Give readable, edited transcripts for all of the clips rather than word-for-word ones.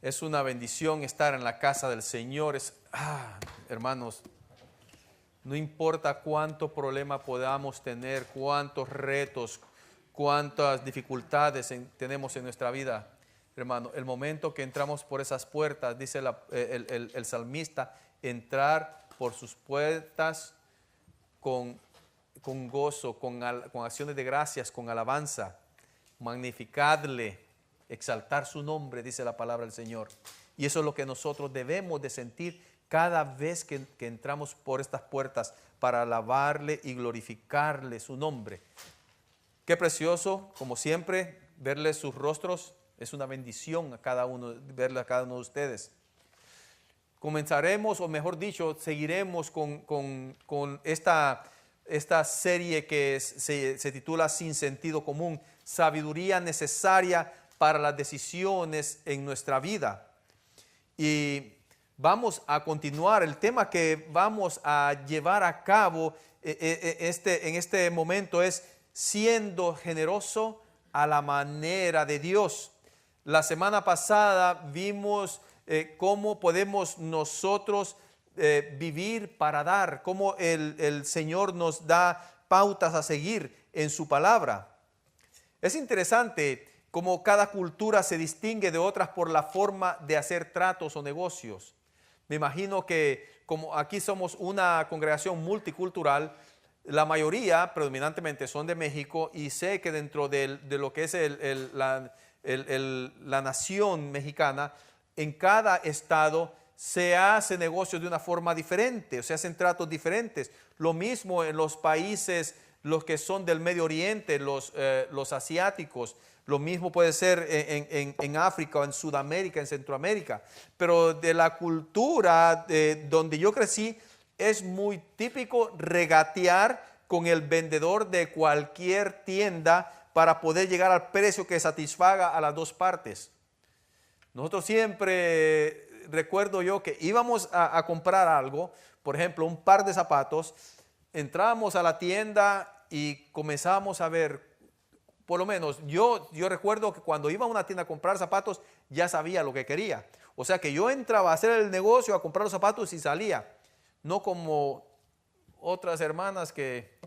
Es una bendición estar en la casa del Señor. Hermanos, no importa cuánto problema podamos tener, cuántos retos, cuántas dificultades tenemos en nuestra vida, hermano, el momento que entramos por esas puertas, dice el salmista, entrar por sus puertas con gozo, con acciones de gracias, con alabanza, magnificadle, exaltar su nombre, dice la palabra del Señor. Y eso es lo que nosotros debemos de sentir cada vez que entramos por estas puertas para alabarle y glorificarle su nombre. Qué precioso, como siempre, verles sus rostros. Es una bendición a cada uno, verle a cada uno de ustedes. Comenzaremos, o mejor dicho, seguiremos con esta serie que se titula Sin Sentido Común, sabiduría necesaria para las decisiones en nuestra vida. Y vamos a continuar. El tema que vamos a llevar a cabo en este momento es siendo generoso a la manera de Dios. La semana pasada vimos cómo podemos nosotros vivir para dar, cómo el Señor nos da pautas a seguir en su palabra. Es interesante cómo cada cultura se distingue de otras por la forma de hacer tratos o negocios. Me imagino que como aquí somos una congregación multicultural, la mayoría predominantemente son de México, y sé que dentro de lo que es la nación mexicana, en cada estado se hace negocio de una forma diferente, o se hacen tratos diferentes. Lo mismo en los países, los que son del Medio Oriente, los asiáticos. Lo mismo puede ser en África, o en Sudamérica, en Centroamérica. Pero de la cultura donde yo crecí, es muy típico regatear con el vendedor de cualquier tienda para poder llegar al precio que satisfaga a las dos partes. Nosotros siempre, recuerdo yo que íbamos a comprar algo, por ejemplo, un par de zapatos, entrábamos a la tienda y comenzábamos a ver. Por lo menos yo recuerdo que cuando iba a una tienda a comprar zapatos ya sabía lo que quería. O sea que yo entraba a hacer el negocio, a comprar los zapatos y salía. No como otras hermanas que...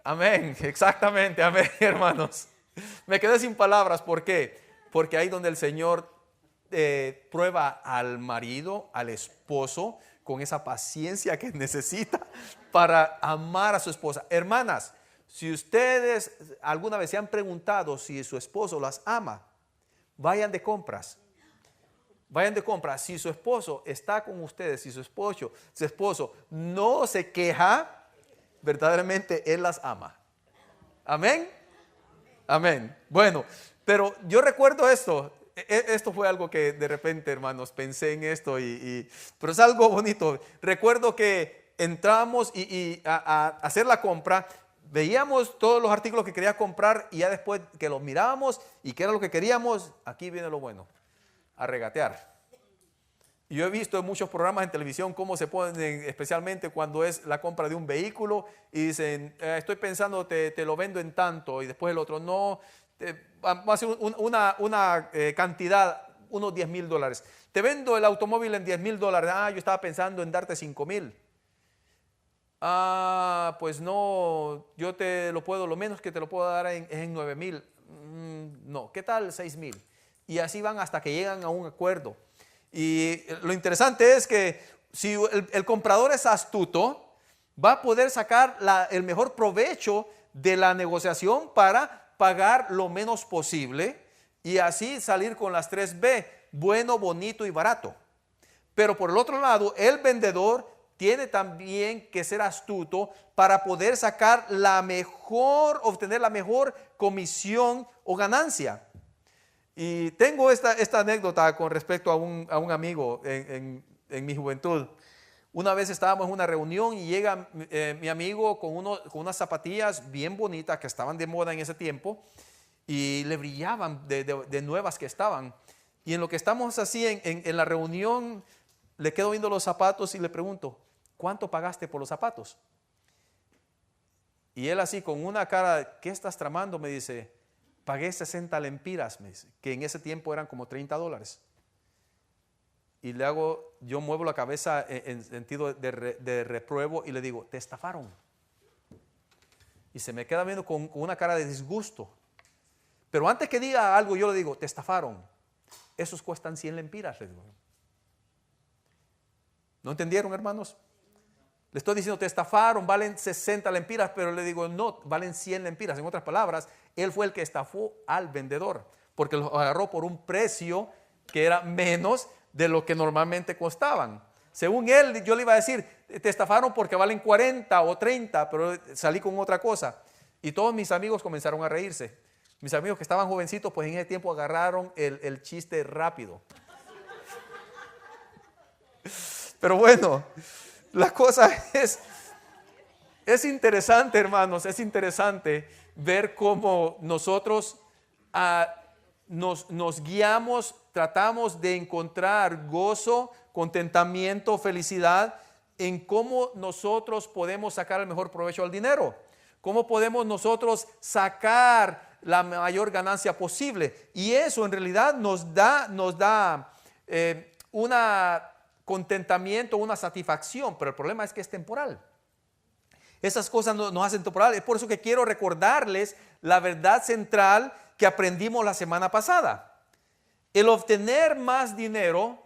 Amén, exactamente, amén, hermanos. Me quedé sin palabras. ¿Por qué? Porque ahí donde el Señor prueba al marido, al esposo, con esa paciencia que necesita para amar a su esposa. Hermanas, si ustedes alguna vez se han preguntado si su esposo las ama, vayan de compras. Vayan de compras. Si su esposo está con ustedes, si su esposo no se queja, verdaderamente él las ama. Amén. Amén. Bueno, pero yo recuerdo esto. Esto fue algo que de repente, hermanos, pensé en esto, pero es algo bonito. Recuerdo que entramos a hacer la compra. Veíamos todos los artículos que quería comprar, y ya después que los mirábamos y qué era lo que queríamos, aquí viene lo bueno, a regatear. Y yo he visto en muchos programas en televisión cómo se ponen, especialmente cuando es la compra de un vehículo, y dicen, estoy pensando, te lo vendo en tanto, y después el otro, no, va a ser una cantidad, unos $10,000. Te vendo el automóvil en $10,000. Yo estaba pensando en darte $5,000. Pues no, yo te lo puedo, lo menos que te lo puedo dar en 9,000. No, ¿qué tal 6,000? Y así van hasta que llegan a un acuerdo. Y lo interesante es que si el comprador es astuto, va a poder sacar el mejor provecho de la negociación para pagar lo menos posible, y así salir con las 3B, bueno, bonito y barato. Pero por el otro lado, el vendedor tiene también que ser astuto para poder sacar obtener la mejor comisión o ganancia. Y tengo esta anécdota con respecto a un amigo en mi juventud. Una vez estábamos en una reunión y llega mi amigo con unas zapatillas bien bonitas que estaban de moda en ese tiempo, y le brillaban de nuevas que estaban. Y en lo que estamos así en la reunión, le quedo viendo los zapatos y le pregunto, ¿cuánto pagaste por los zapatos? Y él así con una cara, ¿qué estás tramando? Me dice, pagué 60 lempiras, me dice, que en ese tiempo eran como $30. Y yo muevo la cabeza en sentido de repruebo y le digo, te estafaron. Y se me queda viendo con una cara de disgusto. Pero antes que diga algo, yo le digo, te estafaron. Esos cuestan 100 lempiras, les digo. ¿No entendieron, hermanos? Le estoy diciendo, te estafaron, valen 60 lempiras, pero le digo, no, valen 100 lempiras. En otras palabras, él fue el que estafó al vendedor, porque lo agarró por un precio que era menos de lo que normalmente costaban. Según él, yo le iba a decir, te estafaron porque valen 40 o 30, pero salí con otra cosa. Y todos mis amigos comenzaron a reírse. Mis amigos que estaban jovencitos, pues en ese tiempo agarraron el chiste rápido. Pero bueno, la cosa es interesante, hermanos, es interesante ver cómo nosotros nos guiamos, tratamos de encontrar gozo, contentamiento, felicidad en cómo nosotros podemos sacar el mejor provecho al dinero, cómo podemos nosotros sacar la mayor ganancia posible. Y eso en realidad nos da un contentamiento, una satisfacción, pero el problema es que es temporal. Esas cosas nos hacen temporal. Es por eso que quiero recordarles la verdad central que aprendimos la semana pasada. El obtener más dinero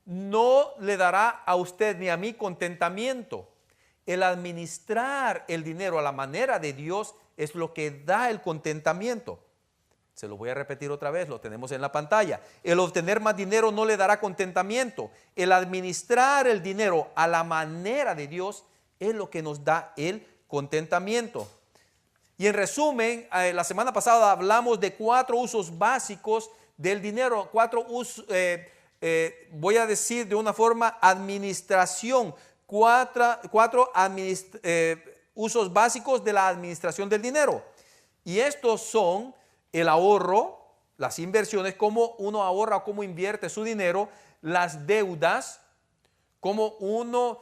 no le dará a usted ni a mí contentamiento. El administrar el dinero a la manera de Dios es lo que da el contentamiento. Se lo voy a repetir otra vez, lo tenemos en la pantalla. El obtener más dinero no le dará contentamiento. El administrar el dinero a la manera de Dios es lo que nos da el contentamiento. Y en resumen, la semana pasada hablamos de 4 usos básicos del dinero, 4 usos, voy a decir de una forma, administración, 4 usos básicos de la administración del dinero. Y estos son el ahorro, las inversiones, cómo uno ahorra, cómo invierte su dinero, las deudas, cómo uno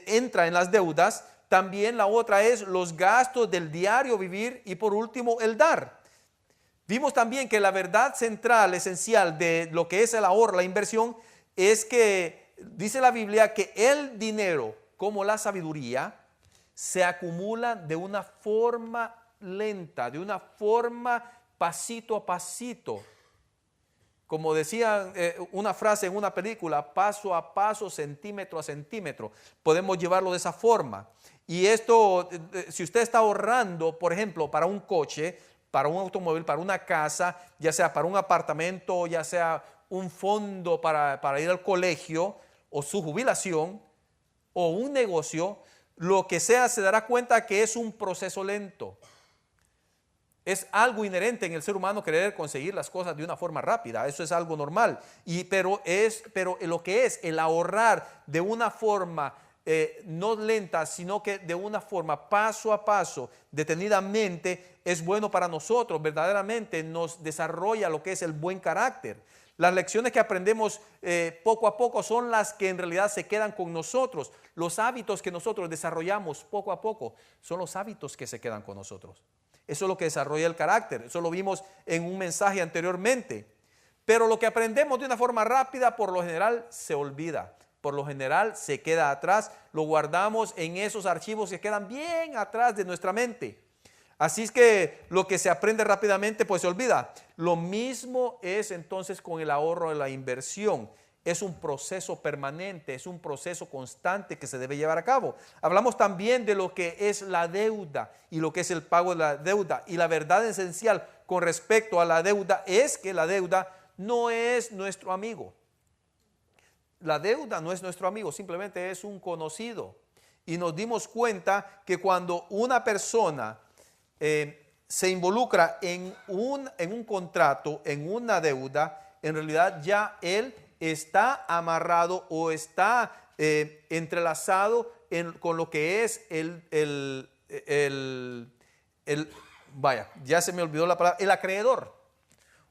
entra en las deudas. También la otra es los gastos del diario vivir y por último el dar. Vimos también que la verdad central, esencial de lo que es el ahorro, la inversión, es que dice la Biblia que el dinero, como la sabiduría, se acumula de una forma lenta, de una forma pasito a pasito. Como decía una frase en una película, paso a paso, centímetro a centímetro. Podemos llevarlo de esa forma. Y esto, si usted está ahorrando, por ejemplo, para un coche, para un automóvil, para una casa, ya sea para un apartamento, ya sea un fondo para ir al colegio, o su jubilación, o un negocio, lo que sea, se dará cuenta que es un proceso lento. Es algo inherente en el ser humano querer conseguir las cosas de una forma rápida. Eso es algo normal. Pero lo que es el ahorrar de una forma no lenta, sino que de una forma paso a paso, detenidamente, es bueno para nosotros. Verdaderamente nos desarrolla lo que es el buen carácter. Las lecciones que aprendemos poco a poco son las que en realidad se quedan con nosotros. Los hábitos que nosotros desarrollamos poco a poco son los hábitos que se quedan con nosotros. Eso es lo que desarrolla el carácter. Eso lo vimos en un mensaje anteriormente. Pero lo que aprendemos de una forma rápida, por lo general, se olvida. Por lo general, se queda atrás. Lo guardamos en esos archivos que quedan bien atrás de nuestra mente. Así es que lo que se aprende rápidamente, pues se olvida. Lo mismo es entonces con el ahorro y la inversión. Es un proceso permanente, es un proceso constante que se debe llevar a cabo. Hablamos también de lo que es la deuda y lo que es el pago de la deuda. Y la verdad esencial con respecto a la deuda es que la deuda no es nuestro amigo. La deuda no es nuestro amigo, simplemente es un conocido. Y nos dimos cuenta que cuando una persona se involucra en un contrato, en una deuda, en realidad ya él está amarrado o está entrelazado con lo que es ya se me olvidó la palabra, el acreedor.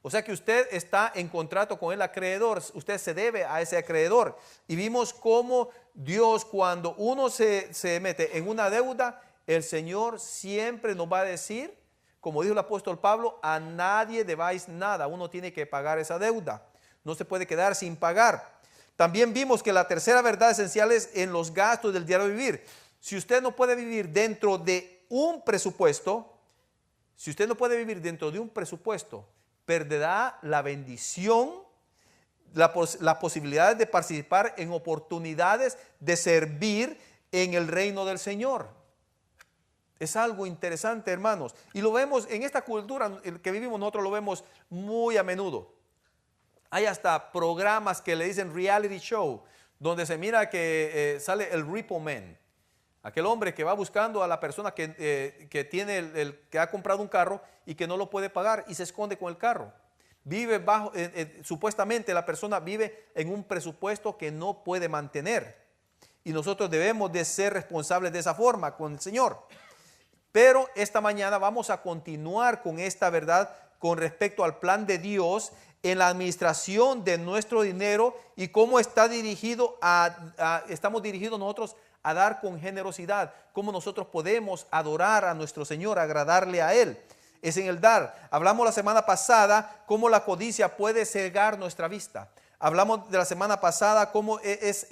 O sea que usted está en contrato con el acreedor, usted se debe a ese acreedor. Y vimos cómo Dios, cuando uno se mete en una deuda, el Señor siempre nos va a decir, como dijo el apóstol Pablo, a nadie debáis nada. Uno tiene que pagar esa deuda. No se puede quedar sin pagar. También vimos que la tercera verdad esencial es en los gastos del diario vivir. Si usted no puede vivir dentro de un presupuesto, perderá la bendición, la posibilidad de participar en oportunidades de servir en el reino del Señor. Es algo interesante, hermanos. Y lo vemos en esta cultura que vivimos, nosotros lo vemos muy a menudo. Hay hasta programas que le dicen reality show, donde se mira que sale el repo man. Aquel hombre que va buscando a la persona que tiene que ha comprado un carro y que no lo puede pagar y se esconde con el carro. Vive supuestamente la persona vive en un presupuesto que no puede mantener. Y nosotros debemos de ser responsables de esa forma con el Señor. Pero esta mañana vamos a continuar con esta verdad con respecto al plan de Dios en la administración de nuestro dinero y cómo estamos dirigidos nosotros a dar con generosidad, cómo nosotros podemos adorar a nuestro Señor, agradarle a Él. Es en el dar. Hablamos la semana pasada cómo la codicia puede cegar nuestra vista. Hablamos de la semana pasada cómo es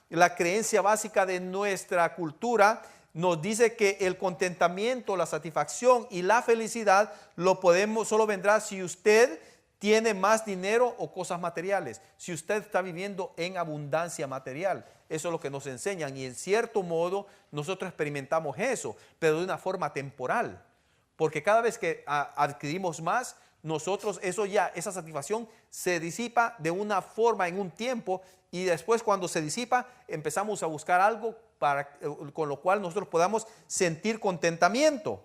la creencia básica de nuestra cultura. Nos dice que el contentamiento, la satisfacción y la felicidad solo vendrá si usted tiene más dinero o cosas materiales, si usted está viviendo en abundancia material. Eso es lo que nos enseñan y en cierto modo nosotros experimentamos eso, pero de una forma temporal, porque cada vez que adquirimos más, esa satisfacción se disipa de una forma en un tiempo y después cuando se disipa empezamos a buscar algo con lo cual nosotros podamos sentir contentamiento.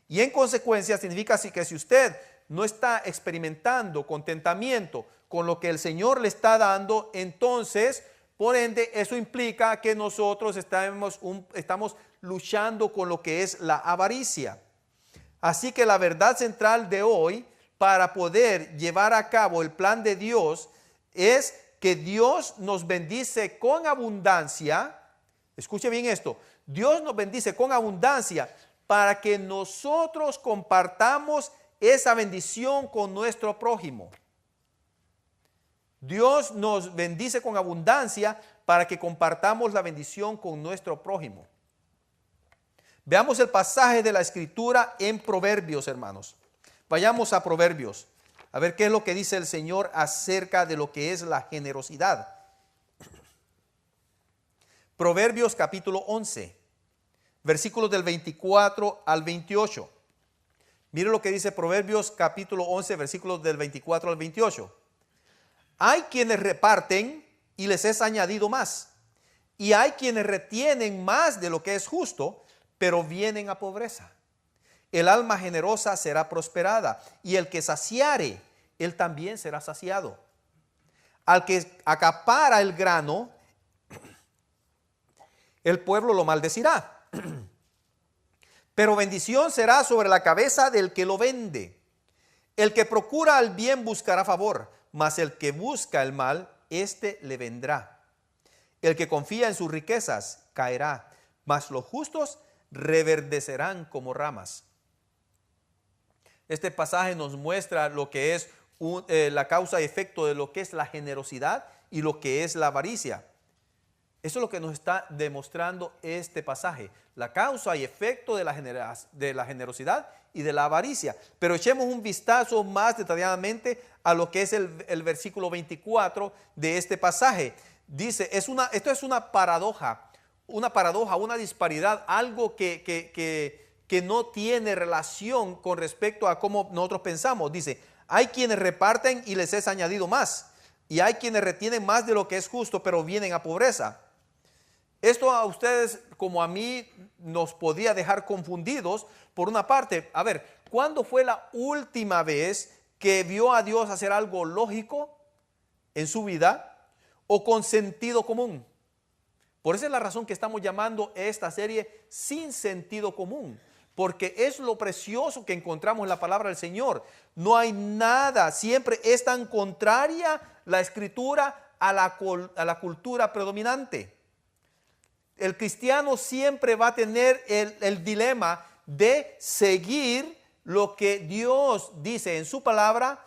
Y en consecuencia significa así que si usted no está experimentando contentamiento con lo que el Señor le está dando, entonces, por ende, eso implica que nosotros estamos luchando con lo que es la avaricia. Así que la verdad central de hoy, para poder llevar a cabo el plan de Dios, es que Dios nos bendice con abundancia. Escuche bien esto, Dios nos bendice con abundancia para que nosotros compartamos esa bendición con nuestro prójimo. Dios nos bendice con abundancia para que compartamos la bendición con nuestro prójimo. Veamos el pasaje de la Escritura en Proverbios, hermanos. Vayamos a Proverbios, a ver qué es lo que dice el Señor acerca de lo que es la generosidad. Proverbios capítulo 11, versículos del 24 al 28. Mire lo que dice Proverbios capítulo 11, versículos del 24 al 28. Hay quienes reparten y les es añadido más. Y hay quienes retienen más de lo que es justo, pero vienen a pobreza. El alma generosa será prosperada, y el que saciare, él también será saciado. Al que acapara el grano, el pueblo lo maldecirá. Pero bendición será sobre la cabeza del que lo vende. El que procura el bien buscará favor, mas el que busca el mal, éste le vendrá. El que confía en sus riquezas caerá, mas los justos reverdecerán como ramas. Este pasaje nos muestra lo que es la causa y efecto de lo que es la generosidad y lo que es la avaricia. Eso es lo que nos está demostrando este pasaje, la causa y efecto de la generosidad y de la avaricia. Pero echemos un vistazo más detalladamente a lo que es el versículo 24 de este pasaje. Dice, esto es una paradoja, una disparidad, algo que no tiene relación con respecto a cómo nosotros pensamos. Dice, hay quienes reparten y les es añadido más, y hay quienes retienen más de lo que es justo, pero vienen a pobreza. Esto a ustedes como a mí nos podía dejar confundidos. Por una parte, a ver, ¿cuándo fue la última vez que vio a Dios hacer algo lógico en su vida o con sentido común? Por esa es la razón que estamos llamando esta serie Sin Sentido Común, porque es lo precioso que encontramos en la palabra del Señor. No hay nada, siempre es tan contraria la Escritura a la cultura predominante. El cristiano siempre va a tener el dilema de seguir lo que Dios dice en su palabra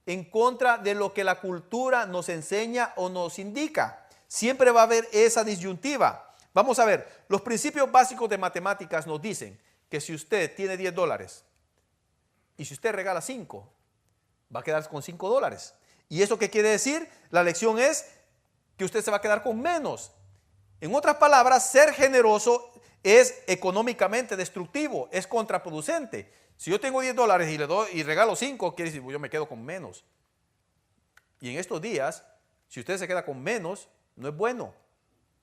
en contra de lo que la cultura nos enseña o nos indica. Siempre va a haber esa disyuntiva. Vamos a ver, los principios básicos de matemáticas nos dicen que si usted tiene $10 y si usted regala 5, va a quedar con $5. ¿Y eso qué quiere decir? La lección es que usted se va a quedar con menos. En otras palabras, ser generoso es económicamente destructivo, es contraproducente. Si yo tengo $10 y le doy y regalo 5, quiere decir que yo me quedo con menos. Y en estos días, si usted se queda con menos, no es bueno,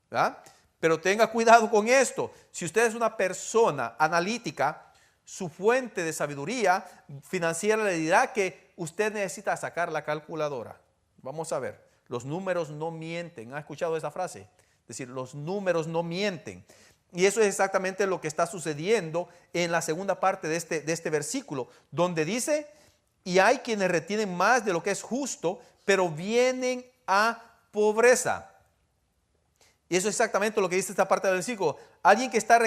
¿verdad? Pero tenga cuidado con esto. Si usted es una persona analítica, su fuente de sabiduría financiera le dirá que usted necesita sacar la calculadora. Vamos a ver, los números no mienten. ¿Ha escuchado esa frase? Es decir, los números no mienten. Y eso es exactamente lo que está sucediendo en la segunda parte de este versículo, donde dice, y hay quienes retienen más de lo que es justo, pero vienen a pobreza. Y eso es exactamente lo que dice esta parte del versículo. Alguien que está,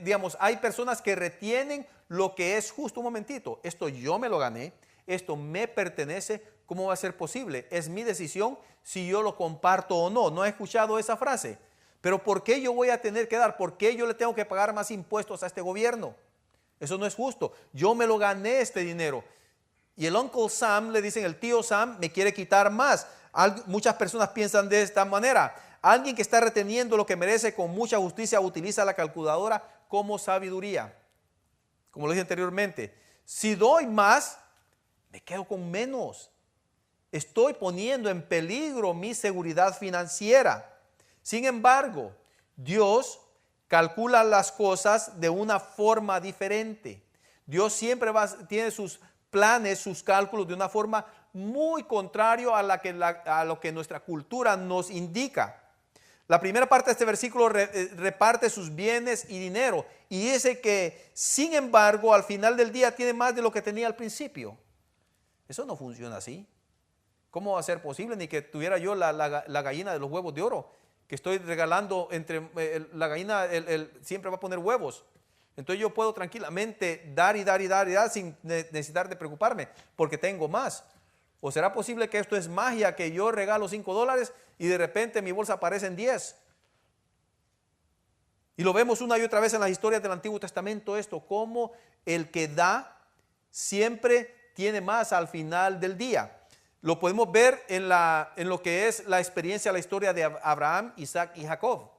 digamos, hay personas que retienen lo que es justo. Un momentito, esto yo me lo gané, esto me pertenece, ¿cómo va a ser posible? Es mi decisión si yo lo comparto o no. ¿No he escuchado esa frase? Pero ¿por qué yo voy a tener que dar? ¿Por qué yo le tengo que pagar más impuestos a este gobierno? Eso no es justo. Yo me lo gané este dinero. Y el Uncle Sam, le dicen, el tío Sam me quiere quitar más. Muchas personas piensan de esta manera. Alguien que está reteniendo lo que merece con mucha justicia utiliza la calculadora como sabiduría. Como lo dije anteriormente, si doy más, me quedo con menos. Estoy poniendo en peligro mi seguridad financiera. Sin embargo, Dios calcula las cosas de una forma diferente. Dios siempre tiene sus planes, sus cálculos de una forma muy contrario a lo que nuestra cultura nos indica. La primera parte de este versículo reparte sus bienes y dinero y dice que, sin embargo, al final del día tiene más de lo que tenía al principio. Eso no funciona así. ¿Cómo va a ser posible? Ni que tuviera yo la gallina de los huevos de oro, que estoy regalando entre la gallina, siempre va a poner huevos. Entonces yo puedo tranquilamente dar y dar y dar y dar sin necesitar de preocuparme porque tengo más. ¿O será posible que esto es magia, que yo regalo $5 y de repente en mi bolsa aparecen 10? Y lo vemos una y otra vez en las historias del Antiguo Testamento esto, como el que da siempre tiene más al final del día. Lo podemos ver en lo que es la experiencia, la historia de Abraham, Isaac y Jacob.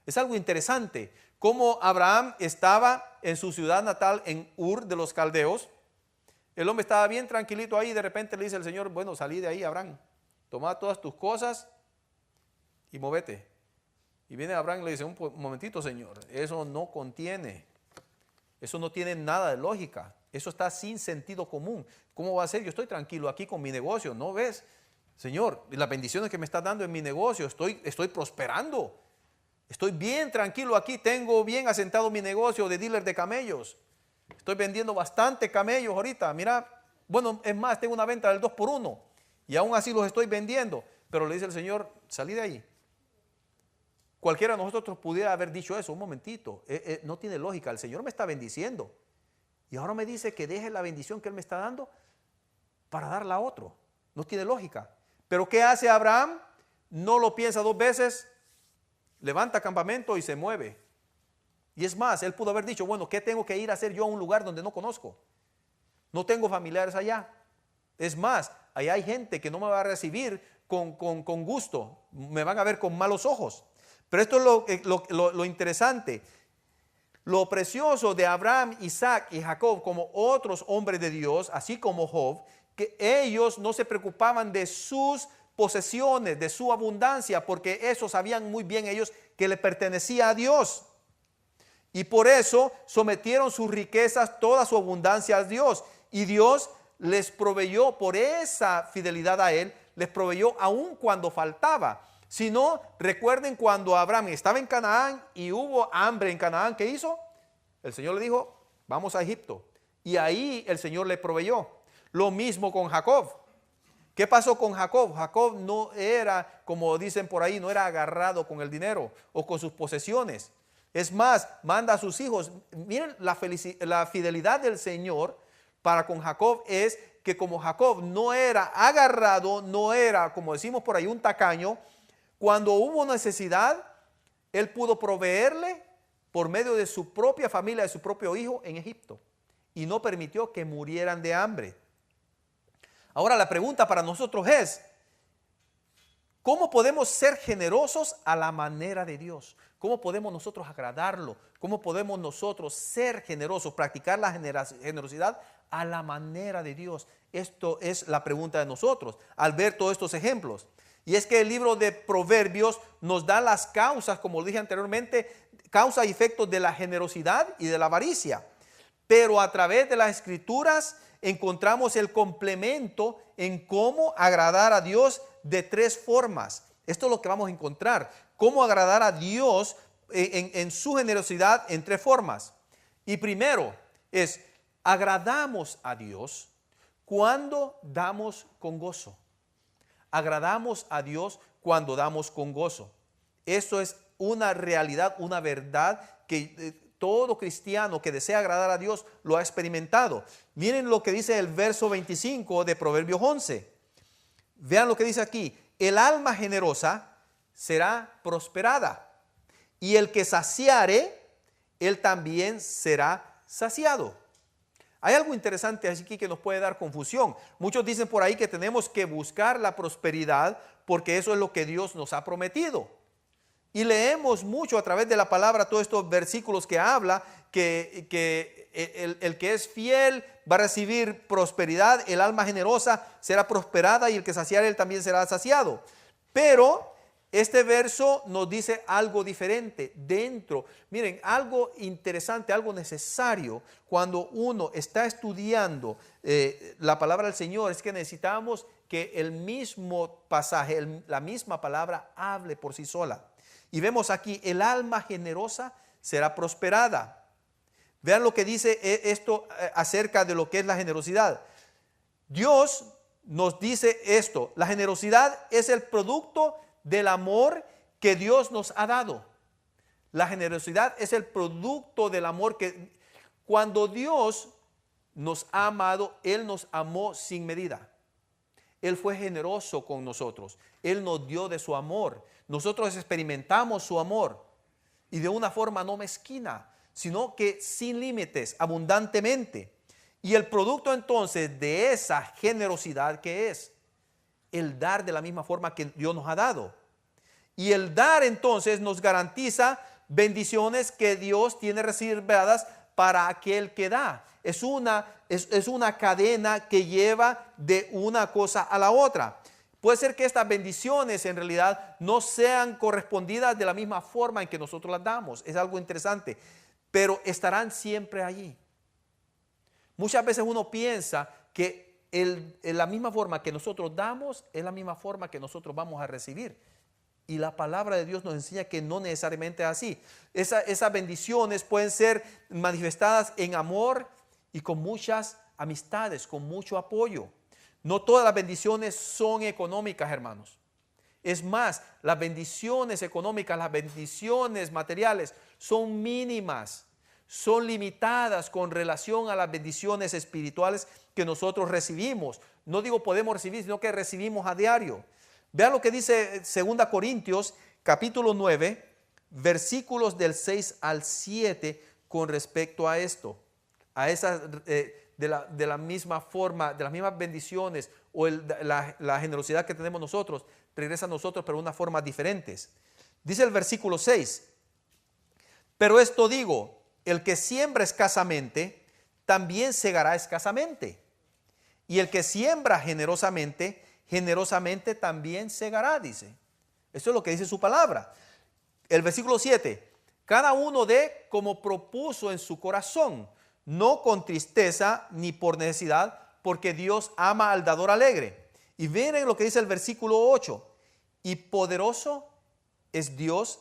Es algo interesante, cómo Abraham estaba en su ciudad natal en Ur de los Caldeos. El hombre estaba bien tranquilito ahí y de repente le dice el Señor, bueno, salí de ahí, Abraham, toma todas tus cosas y móvete. Y viene Abraham y le dice, un momentito, Señor, eso no contiene, eso no tiene nada de lógica, eso está sin sentido común. ¿Cómo va a ser? Yo estoy tranquilo aquí con mi negocio, ¿no ves? Señor, las bendiciones que me estás dando en mi negocio, estoy prosperando, estoy bien tranquilo aquí, tengo bien asentado mi negocio de dealer de camellos. Estoy vendiendo bastante camellos ahorita. Mira, bueno, es más, tengo una venta del 2x1 y aún así los estoy vendiendo. Pero le dice el Señor, salí de ahí. Cualquiera de nosotros pudiera haber dicho eso, un momentito. No tiene lógica, el Señor me está bendiciendo. Y ahora me dice que deje la bendición que Él me está dando para darla a otro. No tiene lógica. Pero ¿qué hace Abraham? No lo piensa 2 veces, levanta campamento y se mueve. Y es más, él pudo haber dicho, bueno, ¿qué tengo que ir a hacer yo a un lugar donde no conozco? No tengo familiares allá. Es más, allá hay gente que no me va a recibir con gusto. Me van a ver con malos ojos. Pero esto es lo interesante. Lo precioso de Abraham, Isaac y Jacob como otros hombres de Dios, así como Job, que ellos no se preocupaban de sus posesiones, de su abundancia, porque eso sabían muy bien ellos que le pertenecía a Dios. Y por eso sometieron sus riquezas, toda su abundancia a Dios. Y Dios les proveyó, por esa fidelidad a Él, les proveyó aun cuando faltaba. Si no, recuerden cuando Abraham estaba en Canaán y hubo hambre en Canaán, ¿qué hizo? El Señor le dijo, vamos a Egipto. Y ahí el Señor le proveyó. Lo mismo con Jacob. ¿Qué pasó con Jacob? Jacob no era, como dicen por ahí, no era agarrado con el dinero o con sus posesiones. Es más, manda a sus hijos. Miren la fidelidad del Señor para con Jacob es que como Jacob no era agarrado, no era, como decimos por ahí, un tacaño, cuando hubo necesidad, él pudo proveerle por medio de su propia familia, de su propio hijo en Egipto, y no permitió que murieran de hambre. Ahora la pregunta para nosotros es, ¿cómo podemos ser generosos a la manera de Dios? ¿Cómo podemos nosotros agradarlo? ¿Cómo podemos nosotros ser generosos, practicar la generosidad a la manera de Dios? Esto es la pregunta de nosotros al ver todos estos ejemplos. Y es que el libro de Proverbios nos da las causas, como dije anteriormente, causa y efectos de la generosidad y de la avaricia. Pero a través de las escrituras encontramos el complemento en cómo agradar a Dios de tres formas. Esto es lo que vamos a encontrar. Cómo agradar a Dios en su generosidad en tres formas. Y primero es, agradamos a Dios cuando damos con gozo. Agradamos a Dios cuando damos con gozo. Eso es una realidad, una verdad que todo cristiano que desea agradar a Dios lo ha experimentado. Miren lo que dice el verso 25 de Proverbios 11. Vean lo que dice aquí. El alma generosa será prosperada, y el que saciare, él también será saciado. Hay algo interesante aquí que nos puede dar confusión. Muchos dicen por ahí que tenemos que buscar la prosperidad porque eso es lo que Dios nos ha prometido. Y leemos mucho a través de la palabra todos estos versículos que habla que el que es fiel va a recibir prosperidad, el alma generosa será prosperada y el que saciare él también será saciado. Pero este verso nos dice algo diferente dentro. Miren, algo interesante, algo necesario cuando uno está estudiando la palabra del Señor es que necesitamos que el mismo pasaje, la misma palabra hable por sí sola. Y vemos aquí, el alma generosa será prosperada. Vean lo que dice esto acerca de lo que es la generosidad. Dios nos dice esto, la generosidad es el producto del amor que Dios nos ha dado. La generosidad es el producto del amor que cuando Dios nos ha amado, Él nos amó sin medida. Él fue generoso con nosotros. Él nos dio de su amor. Nosotros experimentamos su amor y de una forma no mezquina, sino que sin límites, abundantemente. Y el producto entonces de esa generosidad que es el dar de la misma forma que Dios nos ha dado. Y el dar entonces nos garantiza bendiciones que Dios tiene reservadas para aquel que da. Es una cadena que lleva de una cosa a la otra. Puede ser que estas bendiciones en realidad no sean correspondidas de la misma forma en que nosotros las damos. Es algo interesante, pero estarán siempre allí. Muchas veces uno piensa que la misma forma que nosotros damos es la misma forma que nosotros vamos a recibir. Y la palabra de Dios nos enseña que no necesariamente es así. Esas bendiciones pueden ser manifestadas en amor y con muchas amistades, con mucho apoyo. No todas las bendiciones son económicas, hermanos. Es más, las bendiciones económicas, las bendiciones materiales son mínimas, son limitadas con relación a las bendiciones espirituales que nosotros recibimos. No digo podemos recibir, sino que recibimos a diario. Vean lo que dice 2 Corintios capítulo 9, versículos del 6 al 7 con respecto a esto, a esas de la misma forma, de las mismas bendiciones o la generosidad que tenemos nosotros, regresa a nosotros pero de una forma diferentes. Dice el versículo 6, pero esto digo, el que siembra escasamente, también segará escasamente. Y el que siembra generosamente, generosamente también segará, dice. Eso es lo que dice su palabra. El versículo 7, cada uno dé como propuso en su corazón, no con tristeza ni por necesidad, porque Dios ama al dador alegre. Y miren lo que dice el versículo 8, y poderoso es Dios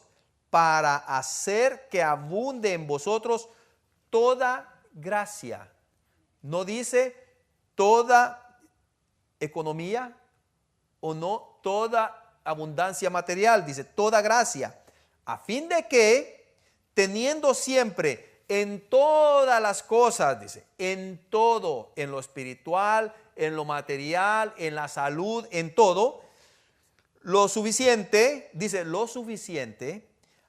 para hacer que abunde en vosotros toda gracia. No dice toda economía o no toda abundancia material, dice toda gracia, a fin de que teniendo siempre en todas las cosas, dice, en todo, en lo espiritual, en lo material, en la salud, en todo, lo suficiente, dice, lo suficiente,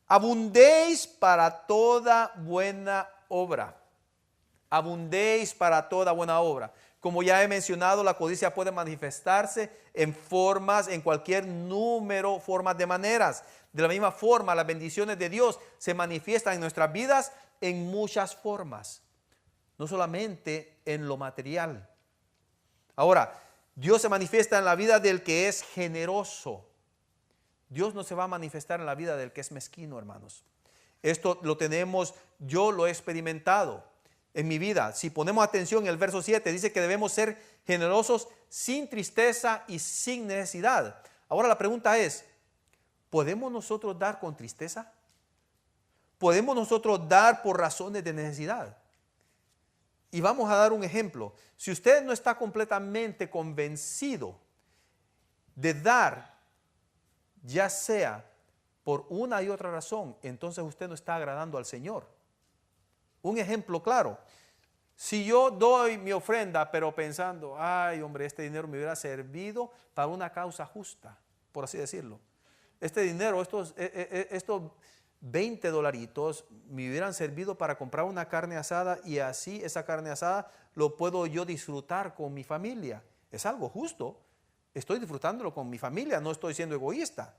abundéis para toda buena obra. Abundéis para toda buena obra. Como ya he mencionado, la codicia puede manifestarse en formas, en cualquier número, formas de maneras. De la misma forma, las bendiciones de Dios se manifiestan en nuestras vidas en muchas formas, no solamente en lo material. Ahora, Dios se manifiesta en la vida del que es generoso. Dios no se va a manifestar en la vida del que es mezquino, hermanos. Esto lo tenemos, yo lo he experimentado en mi vida. Si ponemos atención en el verso 7, dice que debemos ser generosos sin tristeza y sin necesidad. Ahora la pregunta es, ¿podemos nosotros dar con tristeza? ¿Podemos nosotros dar por razones de necesidad? Y vamos a dar un ejemplo. Si usted no está completamente convencido de dar, ya sea por una y otra razón, entonces usted no está agradando al Señor. Un ejemplo claro. Si yo doy mi ofrenda, pero pensando, ay hombre, este dinero me hubiera servido para una causa justa, por así decirlo. Este dinero, estos 20 dolaritos me hubieran servido para comprar una carne asada y así esa carne asada lo puedo yo disfrutar con mi familia. Es algo justo. Estoy disfrutándolo con mi familia, no estoy siendo egoísta.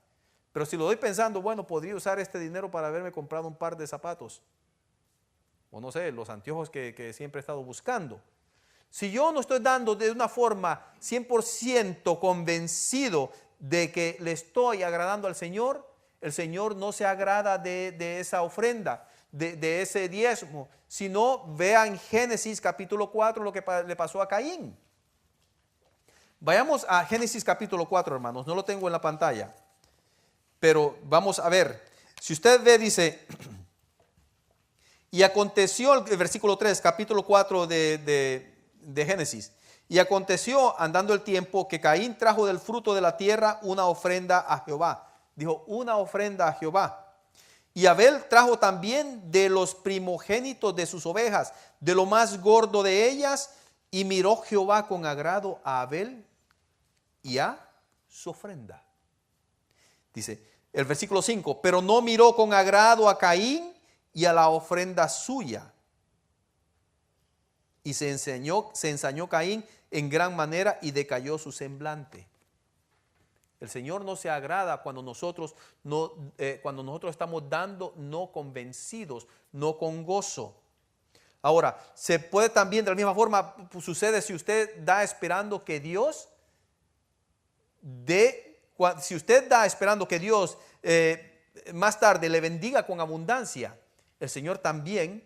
Pero si lo doy pensando, bueno, podría usar este dinero para haberme comprado un par de zapatos. O no sé, los anteojos que siempre he estado buscando. Si yo no estoy dando de una forma 100% convencido de que le estoy agradando al Señor, el Señor no se agrada de esa ofrenda, de ese diezmo. Si no, vean Génesis capítulo 4 lo que le pasó a Caín. Vayamos a Génesis capítulo 4, hermanos. No lo tengo en la pantalla, pero vamos a ver. Si usted ve, dice, y aconteció, el versículo 3, capítulo 4 de Génesis. Y aconteció, andando el tiempo, que Caín trajo del fruto de la tierra una ofrenda a Jehová. Dijo, una ofrenda a Jehová. Y Abel trajo también de los primogénitos de sus ovejas, de lo más gordo de ellas, y miró Jehová con agrado a Abel y a su ofrenda. Dice el versículo 5, pero no miró con agrado a Caín y a la ofrenda suya. Y se ensañó Caín en gran manera y decayó su semblante. El Señor no se agrada cuando nosotros estamos dando no convencidos, no con gozo. Ahora, se puede también de la misma forma, sucede si usted da esperando que Dios si usted da esperando que Dios más tarde le bendiga con abundancia, el Señor también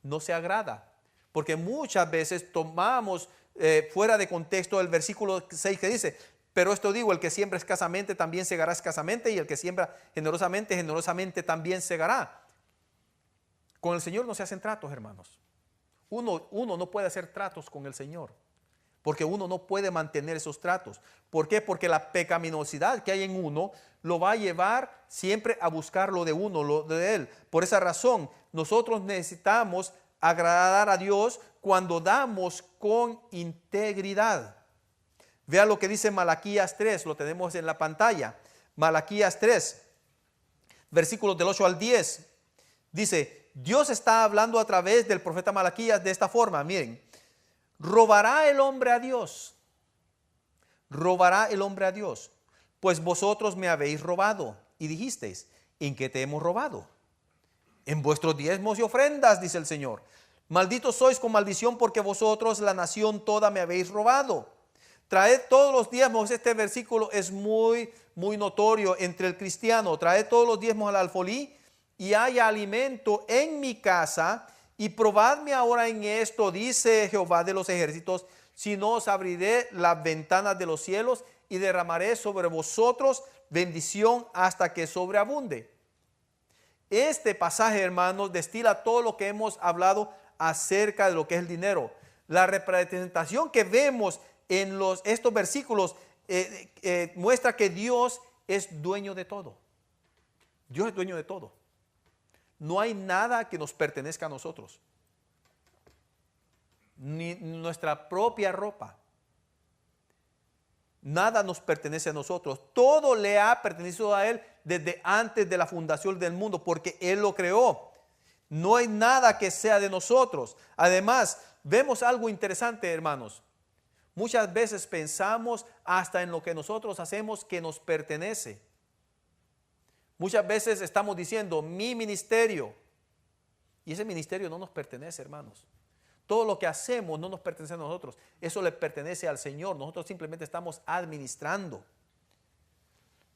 no se agrada. Porque muchas veces tomamos fuera de contexto el versículo 6 que dice, pero esto digo, el que siembra escasamente también segará escasamente, y el que siembra generosamente, generosamente también segará. Con el Señor no se hacen tratos, hermanos. Uno no puede hacer tratos con el Señor, porque uno no puede mantener esos tratos. ¿Por qué? Porque la pecaminosidad que hay en uno lo va a llevar siempre a buscar lo de uno, lo de Él. Por esa razón, nosotros necesitamos agradar a Dios cuando damos con integridad. Vea lo que dice Malaquías 3, lo tenemos en la pantalla. Malaquías 3, versículos del 8 al 10. Dice, Dios está hablando a través del profeta Malaquías de esta forma. Miren, ¿robará el hombre a Dios? ¿Robará el hombre a Dios? Pues vosotros me habéis robado. Y dijisteis, ¿en qué te hemos robado? En vuestros diezmos y ofrendas, dice el Señor. Malditos sois con maldición, porque vosotros, la nación toda, me habéis robado. Traed todos los diezmos. Este versículo es muy notorio entre el cristiano. Traed todos los diezmos al alfolí, y haya alimento en mi casa, y probadme ahora en esto, dice Jehová de los ejércitos, si no os abriré las ventanas de los cielos y derramaré sobre vosotros bendición hasta que sobreabunde. Este pasaje, hermanos, destila todo lo que hemos hablado acerca de lo que es el dinero. La representación que vemos en estos versículos muestra que Dios es dueño de todo. Dios es dueño de todo. no hay nada que nos pertenezca a nosotros. Ni nuestra propia ropa. Nada nos pertenece a nosotros. Todo le ha pertenecido a Él desde antes de la fundación del mundo, porque Él lo creó. No hay nada que sea de nosotros. Además, vemos algo interesante, hermanos. Muchas veces pensamos hasta en lo que nosotros hacemos que nos pertenece. Muchas veces estamos diciendo, mi ministerio. Y ese ministerio no nos pertenece, hermanos. Todo lo que hacemos no nos pertenece a nosotros. Eso le pertenece al Señor. Nosotros simplemente estamos administrando.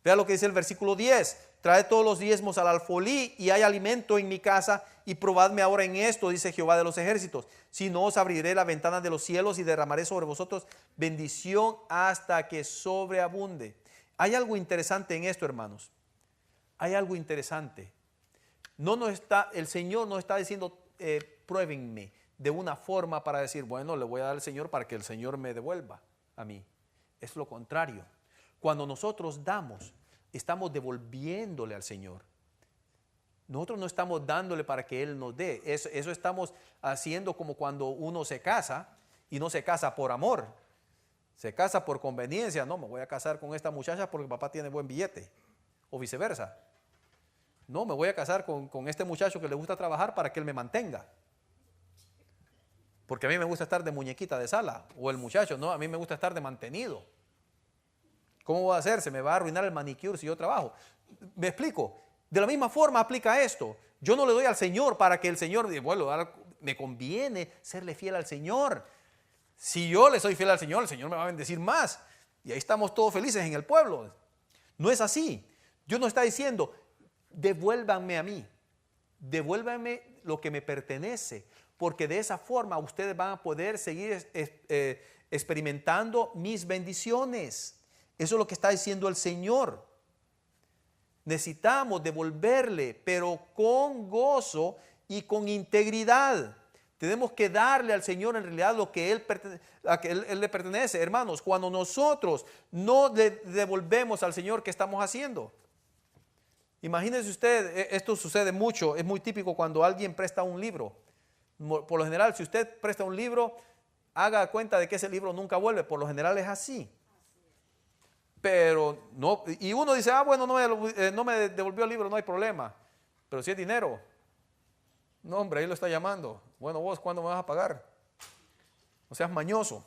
Vea lo que dice el versículo 10. Trae todos los diezmos al alfolí y hay alimento en mi casa y probadme ahora en esto, dice Jehová de los ejércitos. Si no, os abriré la ventana de los cielos y derramaré sobre vosotros bendición hasta que sobreabunde. Hay algo interesante en esto, hermanos. Hay algo interesante. El Señor no está diciendo, pruébenme de una forma para decir, bueno, le voy a dar al Señor para que el Señor me devuelva a mí. Es lo contrario. Cuando nosotros damos, estamos devolviéndole al Señor. Nosotros no estamos dándole para que Él nos dé. Eso estamos haciendo como cuando uno se casa y no se casa por amor. Se casa por conveniencia. No, me voy a casar con esta muchacha porque papá tiene buen billete. O viceversa. No, me voy a casar con este muchacho que le gusta trabajar para que él me mantenga. Porque a mí me gusta estar de muñequita de sala. O el muchacho, no, a mí me gusta estar de mantenido. ¿Cómo voy a hacer? Se me va a arruinar el manicure si yo trabajo. ¿Me explico? De la misma forma aplica esto. Yo no le doy al Señor para que el Señor diga, bueno, me conviene serle fiel al Señor. Si yo le soy fiel al Señor, el Señor me va a bendecir más. Y ahí estamos todos felices en el pueblo. No es así. Dios no está diciendo, devuélvanme a mí. Devuélvanme lo que me pertenece. Porque de esa forma ustedes van a poder seguir experimentando mis bendiciones. Eso es lo que está diciendo el Señor. Necesitamos devolverle, pero con gozo y con integridad. Tenemos que darle al Señor en realidad lo que Él le pertenece. Hermanos, cuando nosotros no le devolvemos al Señor, ¿qué estamos haciendo? Imagínese usted, esto sucede mucho, es muy típico cuando alguien presta un libro. Por lo general, si usted presta un libro, haga cuenta de que ese libro nunca vuelve. Por lo general es así. Pero no, y uno dice, bueno, no me devolvió el libro, no hay problema. Pero si es dinero, no, hombre, ahí lo está llamando. Bueno, vos, ¿cuándo me vas a pagar? No seas mañoso.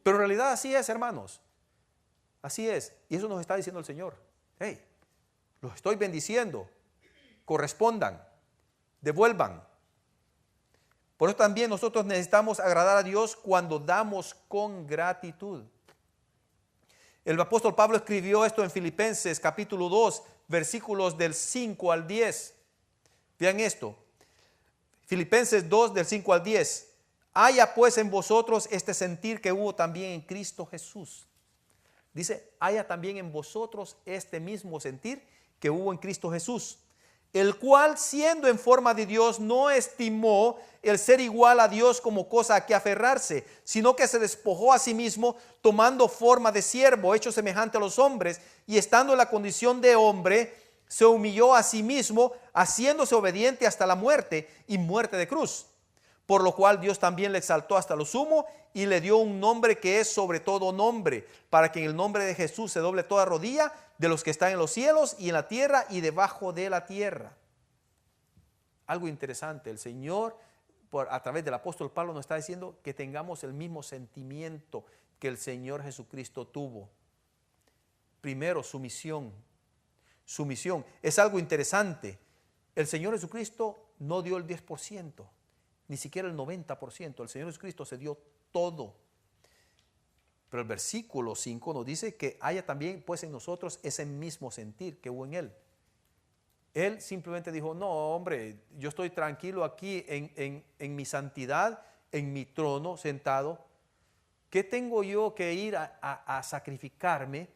Pero en realidad así es, hermanos. Así es. Y eso nos está diciendo el Señor. Hey, los estoy bendiciendo. Correspondan. Devuelvan. Por eso también nosotros necesitamos agradar a Dios cuando damos con gratitud. El apóstol Pablo escribió esto en Filipenses capítulo 2, versículos del 5 al 10. Vean esto. Filipenses 2, del 5 al 10. Haya pues en vosotros este sentir que hubo también en Cristo Jesús. Dice, haya también en vosotros este mismo sentir que hubo en Cristo Jesús, el cual siendo en forma de Dios no estimó el ser igual a Dios como cosa a que aferrarse, sino que se despojó a sí mismo, tomando forma de siervo, hecho semejante a los hombres, y estando en la condición de hombre, se humilló a sí mismo, haciéndose obediente hasta la muerte y muerte de cruz. Por lo cual Dios también le exaltó hasta lo sumo y le dio un nombre que es sobre todo nombre, para que en el nombre de Jesús se doble toda rodilla de los que están en los cielos y en la tierra y debajo de la tierra. Algo interesante, el Señor a través del apóstol Pablo nos está diciendo que tengamos el mismo sentimiento que el Señor Jesucristo tuvo. Primero, sumisión. Sumisión. Es algo interesante. El Señor Jesucristo no dio el 10%, ni siquiera el 90%. El Señor Jesucristo se dio todo. Pero el versículo 5 nos dice que haya también pues en nosotros ese mismo sentir que hubo en Él. Él simplemente dijo, no hombre, yo estoy tranquilo aquí en mi santidad, en mi trono sentado. ¿Qué tengo yo que ir a sacrificarme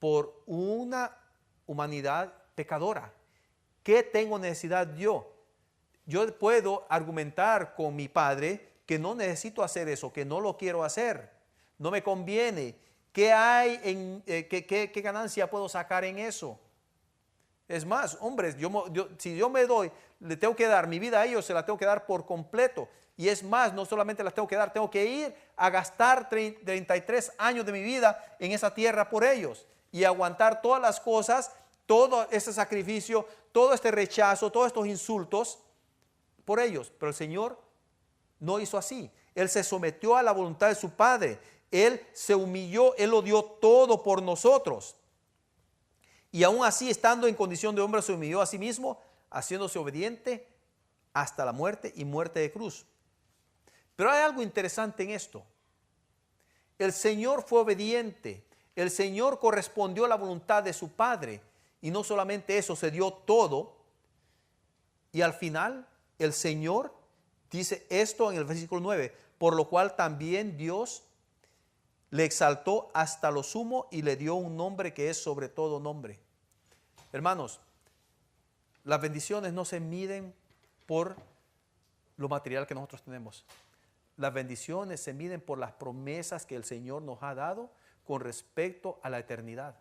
por una humanidad pecadora? ¿Qué tengo necesidad yo? Yo puedo argumentar con mi Padre que no necesito hacer eso, que no lo quiero hacer, no me conviene. ¿Qué hay qué ganancia puedo sacar en eso? Es más, hombres, si yo me doy, le tengo que dar mi vida a ellos, se la tengo que dar por completo. Y es más, no solamente la tengo que dar, tengo que ir a gastar 33 años de mi vida en esa tierra por ellos y aguantar todas las cosas, todo este sacrificio, todo este rechazo, todos estos insultos por ellos. Pero el Señor no hizo así. Él se sometió a la voluntad de su Padre. Él se humilló, Él lo dio todo por nosotros. Y aún así, estando en condición de hombre, se humilló a sí mismo, haciéndose obediente hasta la muerte y muerte de cruz. Pero hay algo interesante en esto. El Señor fue obediente. El Señor correspondió a la voluntad de su Padre. Y no solamente eso, se dio todo. Y al final, el Señor dice esto en el versículo 9. Por lo cual también Dios le exaltó hasta lo sumo y le dio un nombre que es sobre todo nombre. Hermanos, las bendiciones no se miden por lo material que nosotros tenemos. Las bendiciones se miden por las promesas que el Señor nos ha dado con respecto a la eternidad.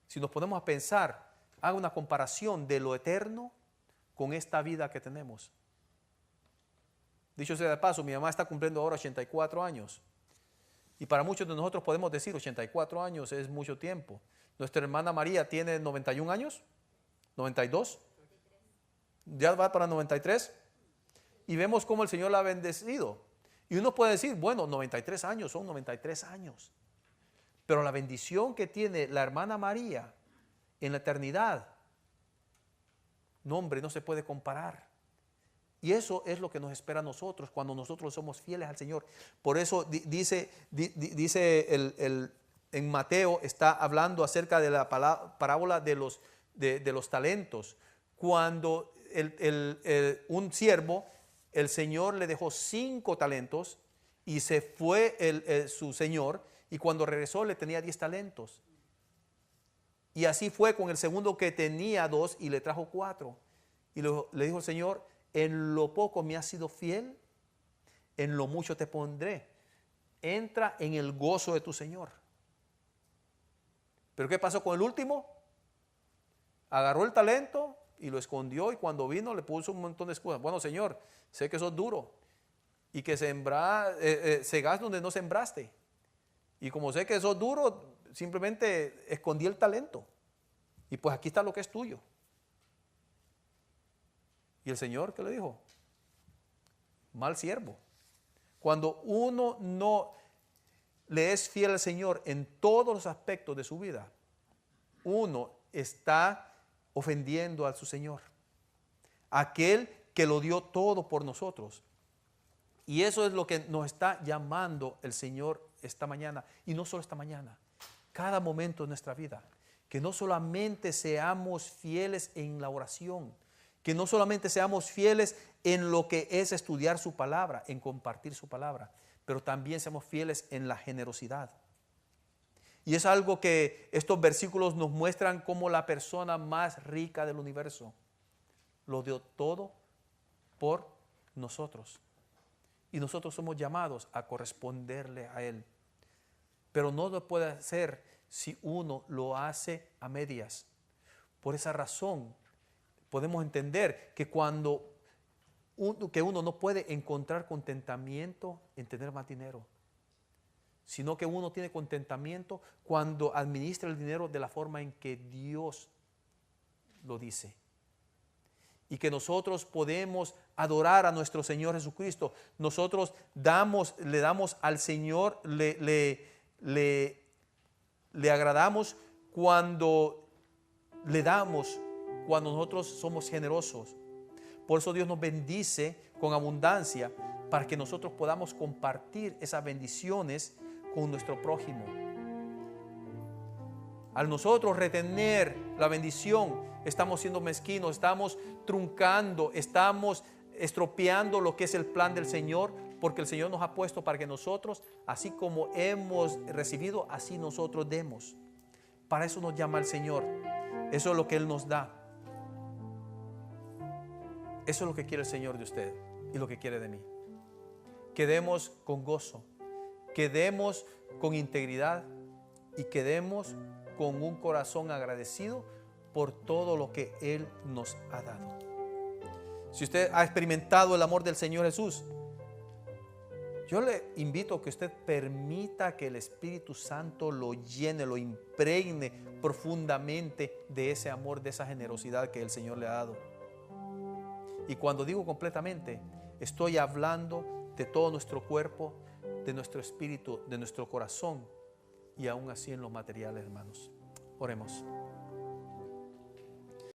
Si nos ponemos a pensar, haga una comparación de lo eterno con esta vida que tenemos. Dicho sea de paso, mi mamá está cumpliendo ahora 84 años. Y para muchos de nosotros podemos decir 84 años es mucho tiempo. Nuestra hermana María tiene 91 años, 92, ya va para 93. Y vemos cómo el Señor la ha bendecido. Y uno puede decir, bueno, 93 años son 93 años. Pero la bendición que tiene la hermana María en la eternidad, no, hombre, no se puede comparar. Y eso es lo que nos espera a nosotros cuando nosotros somos fieles al Señor. Por eso dice en Mateo, está hablando acerca de la parábola de los talentos. Cuando un siervo, el Señor le dejó 5 talentos y se fue su Señor, y cuando regresó le tenía 10 talentos. Y así fue con el segundo, que tenía 2 y le trajo 4. Y le dijo el Señor, en lo poco me has sido fiel, en lo mucho te pondré. Entra en el gozo de tu Señor. ¿Pero qué pasó con el último? Agarró el talento y lo escondió, y cuando vino le puso un montón de excusas. Bueno, Señor, sé que sos duro y que segás donde no sembraste. Y como sé que sos duro, simplemente escondí el talento. Y pues aquí está lo que es tuyo. ¿Y el Señor qué le dijo? Mal siervo. Cuando uno no le es fiel al Señor en todos los aspectos de su vida, uno está ofendiendo a su Señor, aquel que lo dio todo por nosotros. Y eso es lo que nos está llamando el Señor esta mañana, y no solo esta mañana, cada momento de nuestra vida, que no solamente seamos fieles en la oración, que no solamente seamos fieles en lo que es estudiar su palabra, en compartir su palabra, pero también seamos fieles en la generosidad. Y es algo que estos versículos nos muestran como la persona más rica del universo lo dio todo por nosotros. Y nosotros somos llamados a corresponderle a Él. Pero no lo puede hacer si uno lo hace a medias. Por esa razón podemos entender que cuando uno no puede encontrar contentamiento en tener más dinero, sino que uno tiene contentamiento cuando administra el dinero de la forma en que Dios lo dice. Y que nosotros podemos adorar a nuestro Señor Jesucristo. Nosotros le damos al Señor, le agradamos cuando le damos, cuando nosotros somos generosos. Por eso Dios nos bendice con abundancia, para que nosotros podamos compartir esas bendiciones con nuestro prójimo. Al nosotros retener la bendición, estamos siendo mezquinos, estamos truncando, estamos estropeando lo que es el plan del Señor, porque el Señor nos ha puesto para que nosotros, así como hemos recibido, así nosotros demos. Para eso nos llama el Señor. Eso es lo que Él nos da. Eso es lo que quiere el Señor de usted y lo que quiere de mí. Que demos con gozo, que demos con integridad y que demos con un corazón agradecido por todo lo que Él nos ha dado. Si usted ha experimentado el amor del Señor Jesús, yo le invito a que usted permita que el Espíritu Santo lo llene, lo impregne profundamente de ese amor, de esa generosidad que el Señor le ha dado. Y cuando digo completamente, estoy hablando de todo nuestro cuerpo, de nuestro espíritu, de nuestro corazón y aún así en los materiales, hermanos. Oremos.